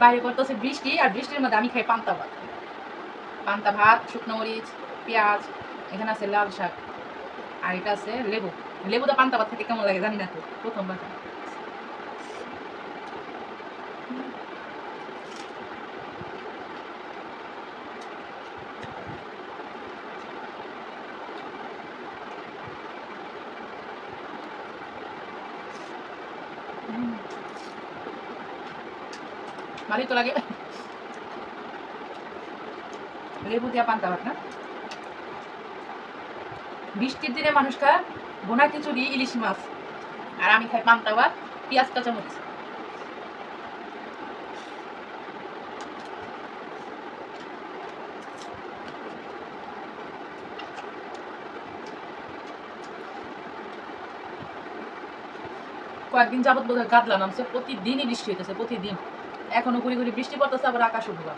বাইরে পড়তেছে বৃষ্টি, আর বৃষ্টির মধ্যে আমি খাই পান্তা ভাত। পান্তা ভাত, শুকনো মরিচ, পেঁয়াজ, এখানে আছে লাল শাক, আর এটা আছে লেবু। লেবুটা পান্তা ভাত খেতে কেমন লাগে জানি না তো, প্রথমবার খাই। ভালোই তো লাগে লেবু দিয়া পান্তা ভাত না। বৃষ্টির দিনে মানুষ খায় ভুনা খিচুড়ি, ইলিশ মাছ, আর আমি খাই পান্তা ভাত, পেঁয়াজ, কাঁচামরিচ। কয়েকদিন যাবত বোধহয় গাদলা নামছে, প্রতিদিনই বৃষ্টি হইতেছে, প্রতিদিন। এখনো ঘুরি ঘুরি বৃষ্টি পড়তেছে, আবার আকাশ উঠবা।